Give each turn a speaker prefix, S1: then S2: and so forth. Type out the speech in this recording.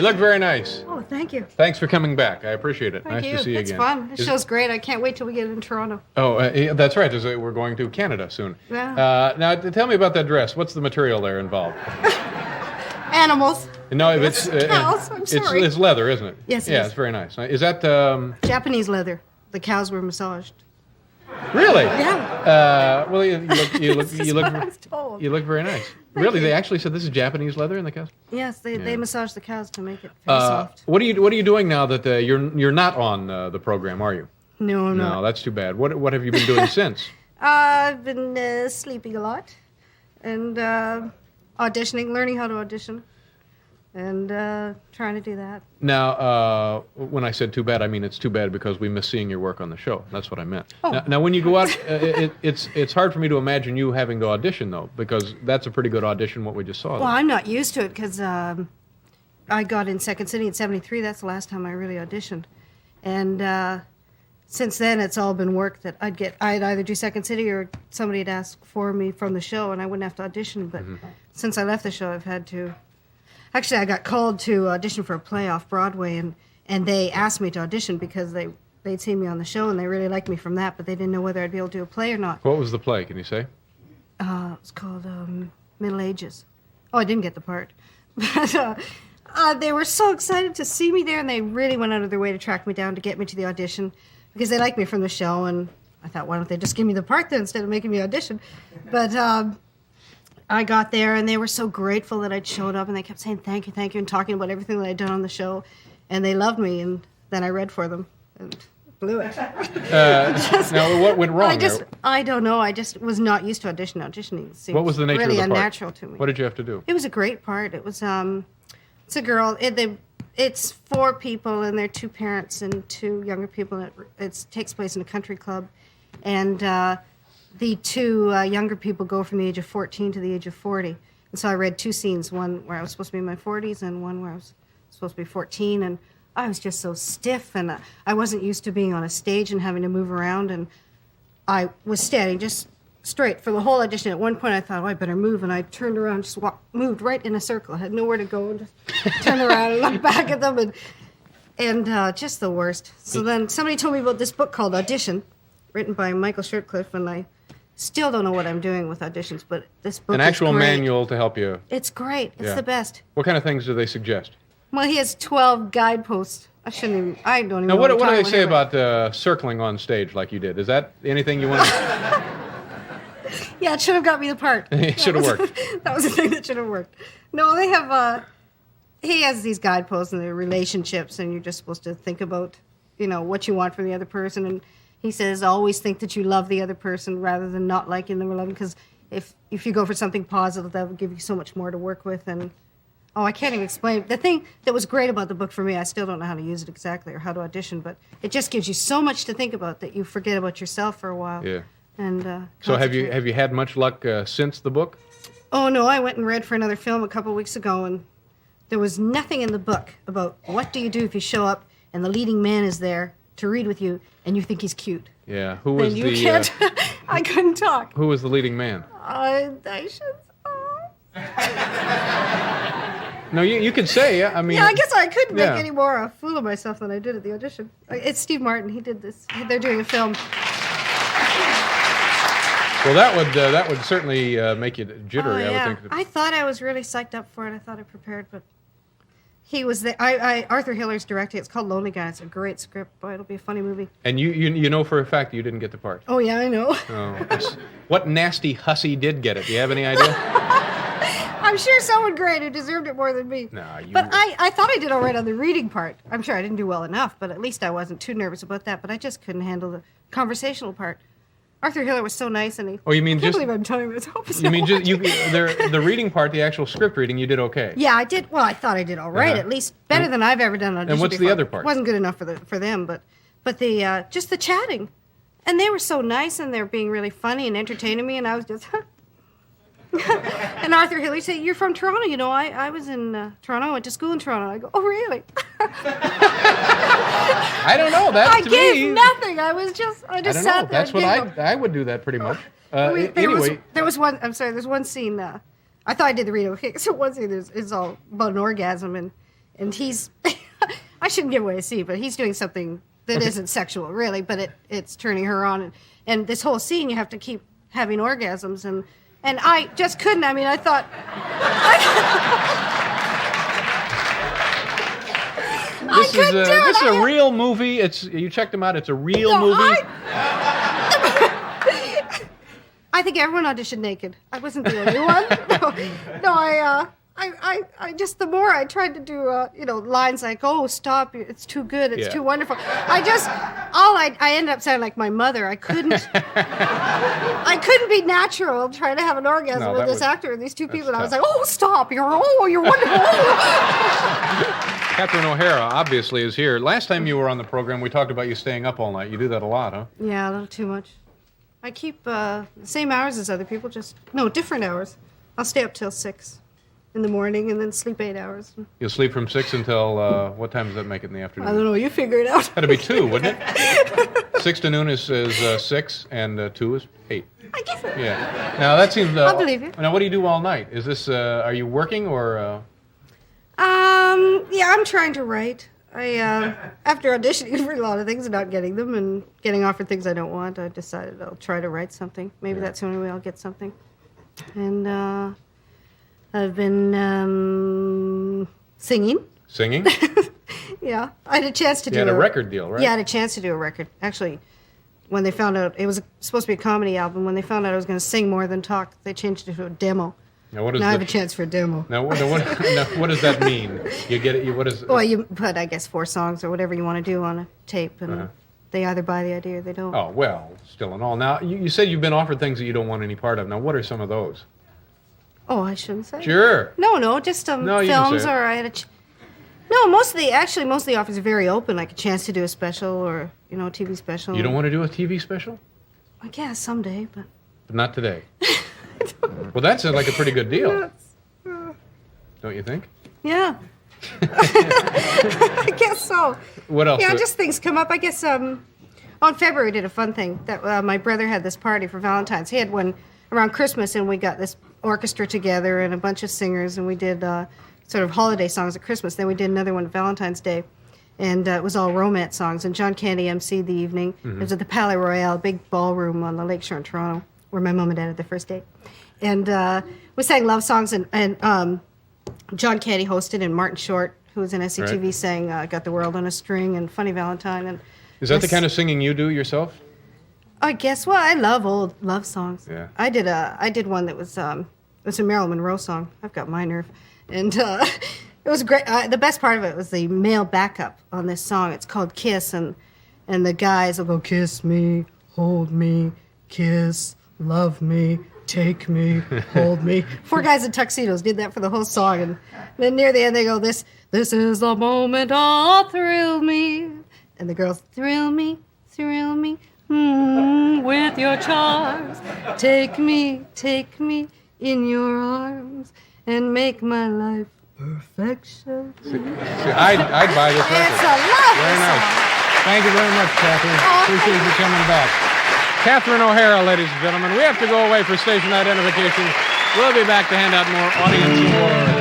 S1: You look very nice.
S2: Oh, thank you.
S1: Thanks for coming back. I appreciate it.
S2: Thank
S1: nice
S2: you.
S1: to see you
S2: It's
S1: again.
S2: fun. This show's great. I can't wait till we get in Toronto.
S1: Oh, yeah, that's right. We're going to Canada soon.
S2: Yeah.
S1: Now, tell me about that dress. What's the material there involved?
S2: Animals.
S1: No, it's
S2: cows. I'm sorry.
S1: It's leather, isn't it?
S2: Yes, it
S1: yeah,
S2: is.
S1: it's very nice. Is that
S2: Japanese leather. The cows were massaged.
S1: really?
S2: Yeah.
S1: Well, you look
S2: This is what I was told.
S1: you look very nice.
S2: Thank
S1: Really,
S2: you.
S1: they actually said this is Japanese leather in the cows.
S2: Yes, they massage the cows to make it very soft.
S1: What are you doing now that you're not on the program? Are you?
S2: No, I'm
S1: No,
S2: not.
S1: that's too bad. What have you been doing since?
S2: I've been sleeping a lot and auditioning, learning how to audition, and trying to do that.
S1: Now, when I said too bad, I mean it's too bad because we miss seeing your work on the show. That's what I meant.
S2: Oh.
S1: Now, when you go out, it's hard for me to imagine you having to audition though, because that's a pretty good audition. What we just saw.
S2: Well, I'm not used to it because I got in Second City in '73. That's the last time I really auditioned, and since then it's all been work that I'd either do Second City or somebody'd ask for me from the show, and I wouldn't have to audition. But since I left the show, I've had to. Actually, I got called to audition for a play off Broadway, and they asked me to audition because they'd seen me on the show and they really liked me from that, but they didn't know whether I'd be able to do a play or not.
S1: What was the play? Can you say?
S2: It was called Middle Ages. Oh, I didn't get the part. But they were so excited to see me there, and they really went out of their way to track me down to get me to the audition because they liked me from the show, and I thought, why don't they just give me the part then instead of making me audition? But I got there, and they were so grateful that I'd showed up, and they kept saying thank you, and talking about everything that I'd done on the show, and they loved me, and then I read for them, and blew it.
S1: Now, what went wrong there?
S2: I don't know. I just was not used to auditioning. Seemed
S1: What was the nature
S2: really
S1: of the part?
S2: unnatural to me.
S1: What did you have to do?
S2: It was a great part. It was it's a girl. It's 4 people, and they're 2 parents and 2 younger people. And it takes place in a country club, and the 2 younger people go from the age of 14 to the age of 40. And so I read 2 scenes, one where I was supposed to be in my 40s and one where I was supposed to be 14. And I was just so stiff, and I wasn't used to being on a stage and having to move around. And I was standing just straight for the whole audition. At one point I thought, oh, I better move. And I turned around, just moved right in a circle. I had nowhere to go, and just turned around and looked back at them. And just the worst. So then somebody told me about this book called Audition, written by Michael Shirtcliffe, and I still don't know what I'm doing with auditions, but this book
S1: An
S2: is
S1: actual
S2: great.
S1: manual to help you.
S2: It's great. It's
S1: Yeah.
S2: the best.
S1: What kind of things do they suggest?
S2: Well, he has 12 guideposts. I don't even
S1: Now,
S2: know
S1: what do
S2: I'm
S1: they
S2: talking
S1: say
S2: about.
S1: about circling on stage like you did? Is that anything you want to...
S2: Yeah, it should have got me the part.
S1: It should have worked.
S2: That was the thing that should have worked. No, they have, he has these guideposts and their relationships, and you're just supposed to think about, what you want from the other person. And he says, always think that you love the other person rather than not liking them or loving, because if you go for something positive, that will give you so much more to work with. And, I can't even explain. The thing that was great about the book for me, I still don't know how to use it exactly or how to audition, but it just gives you so much to think about that you forget about yourself for a while.
S1: Yeah.
S2: And
S1: So have
S2: concentrate.
S1: you had much luck since the book?
S2: Oh, no, I went and read for another film a couple of weeks ago, and there was nothing in the book about what do you do if you show up and the leading man is there to read with you and you think he's cute.
S1: Yeah. Who was
S2: And you
S1: the
S2: can't. I couldn't talk.
S1: Who was the leading man?
S2: I should.
S1: No, you could say. I mean.
S2: Yeah, I guess I couldn't make
S1: yeah.
S2: any more a fool of myself than I did at the audition. It's Steve Martin. He did this. They're doing a film.
S1: Well, that would certainly make you jittery.
S2: Oh, yeah.
S1: I would think.
S2: I thought I was really psyched up for it. I thought I prepared, but he was there. Arthur Hiller's directing. It's called Lonely Guy. It's a great script. Boy, it'll be a funny movie.
S1: And you know for a fact you didn't get the part.
S2: Oh, yeah, I know.
S1: Oh, what nasty hussy did get it? Do you have any idea?
S2: I'm sure someone great who deserved it more than me.
S1: No, you.
S2: But I thought I did all right on the reading part. I'm sure I didn't do well enough, but at least I wasn't too nervous about that. But I just couldn't handle the conversational part. Arthur Hiller was so nice, and he.
S1: Oh, you mean
S2: I can't
S1: just?
S2: believe I'm telling you this. I hope it's
S1: You mean
S2: not
S1: just
S2: watching.
S1: the reading part, the actual script reading, you did okay.
S2: Yeah, I did. Well, I thought I did all right.
S1: Uh-huh.
S2: At least better than I've ever done on audition
S1: And what's the
S2: before.
S1: other part?
S2: It wasn't good enough for them, but the just the chatting, and they were so nice, and they're being really funny and entertaining me, and I was just. And Arthur Hiller said, "You're from Toronto, you know. I was in Toronto. I went to school in Toronto." I go, "Oh, really?"
S1: I don't know. That
S2: I
S1: to
S2: gave
S1: me,
S2: nothing. I just
S1: I don't know.
S2: sat there.
S1: That's what
S2: and giggled.
S1: I would do that pretty much.
S2: There was one. I'm sorry. There's one scene. I thought I did the reading. Okay, so one scene is all about an orgasm, and he's I shouldn't give away a scene, but he's doing something that isn't sexual really, but it's turning her on, and this whole scene you have to keep having orgasms, and I just couldn't. I mean, I thought.
S1: This is a real movie. You checked them out. It's a real movie.
S2: I think everyone auditioned naked. I wasn't the only one. No, I just the more I tried to do lines like, "Oh, stop! It's too good. It's too wonderful." I ended up sounding like my mother. I couldn't be natural trying to have an orgasm with this actor and these two people. And I was like, "Oh, stop! You're wonderful."
S1: Catherine O'Hara obviously is here. Last time you were on the program, we talked about you staying up all night. You do that a lot, huh?
S2: Yeah, a little too much. I keep the same hours as other people, different hours. I'll stay up till 6 in the morning and then sleep 8 hours.
S1: You'll sleep from 6 until, what time does that make it in the afternoon?
S2: I don't know, you figure it out.
S1: That'd be 2, wouldn't it? 6 to noon is 6, and 2 is 8.
S2: I guess it.
S1: Yeah. Now that seems...
S2: I'll believe you.
S1: Now what do you do all night? Is this, are you working or...
S2: Yeah, I'm trying to write. After auditioning for a lot of things and not getting them and getting offered things I don't want, I decided I'll try to write something. Maybe that's the only way I'll get something. And I've been singing.
S1: Singing?
S2: Yeah. I had a chance to do
S1: You had a record deal, right?
S2: Yeah, I had a chance to do a record. Actually, when they found out, it was supposed to be a comedy album. When they found out I was going to sing more than talk, they changed it to a demo.
S1: Now,
S2: I have a chance for a demo.
S1: Now, what does that mean? You get it? What is?
S2: Well, you put, I guess, 4 songs or whatever you want to do on a tape, and they either buy the idea or they don't.
S1: Oh, well, still and all. Now, you said you've been offered things that you don't want any part of. Now, what are some of those?
S2: Oh, I shouldn't say.
S1: Sure.
S2: No, just
S1: you
S2: films,
S1: can say it.
S2: or I had a. No, most of the offers are very open, like a chance to do a special or a TV special.
S1: You don't want to do a TV special?
S2: I guess someday, but
S1: Not today. Well, that's like a pretty good deal. Don't you think?
S2: Yeah. I guess so.
S1: What else?
S2: Yeah, just things come up. I guess on February we did a fun thing. That my brother had this party for Valentine's. He had one around Christmas, and we got this orchestra together and a bunch of singers, and we did sort of holiday songs at Christmas. Then we did another one at Valentine's Day, and it was all romance songs. And John Candy emceed the evening. It was at the Palais Royal, big ballroom on the Lakeshore in Toronto, where my mom and dad had their first date. And we sang love songs, and John Candy hosted, and Martin Short, who was in SCTV, sang Got the World on a String and Funny Valentine. And
S1: is that the kind of singing you do yourself?
S2: I guess. Well, I love old love songs.
S1: Yeah.
S2: I did one that was it was a Marilyn Monroe song. I've got my nerve, and it was great. The best part of it was the male backup on this song. It's called Kiss, and the guys will go, kiss me, hold me, kiss, love me, take me, hold me. 4 guys in tuxedos did that for the whole song, and then near the end they go, this is the moment, oh, thrill me, and the girls, thrill me, with your charms, take me in your arms, and make my life perfection.
S1: See, I'd buy this record.
S2: It's a lovely
S1: Very nice.
S2: song.
S1: Thank you very much, Catherine.
S2: Oh,
S1: Appreciate you coming back. Catherine O'Hara, ladies and gentlemen. We have to go away for station identification. We'll be back to hand out more audience awards.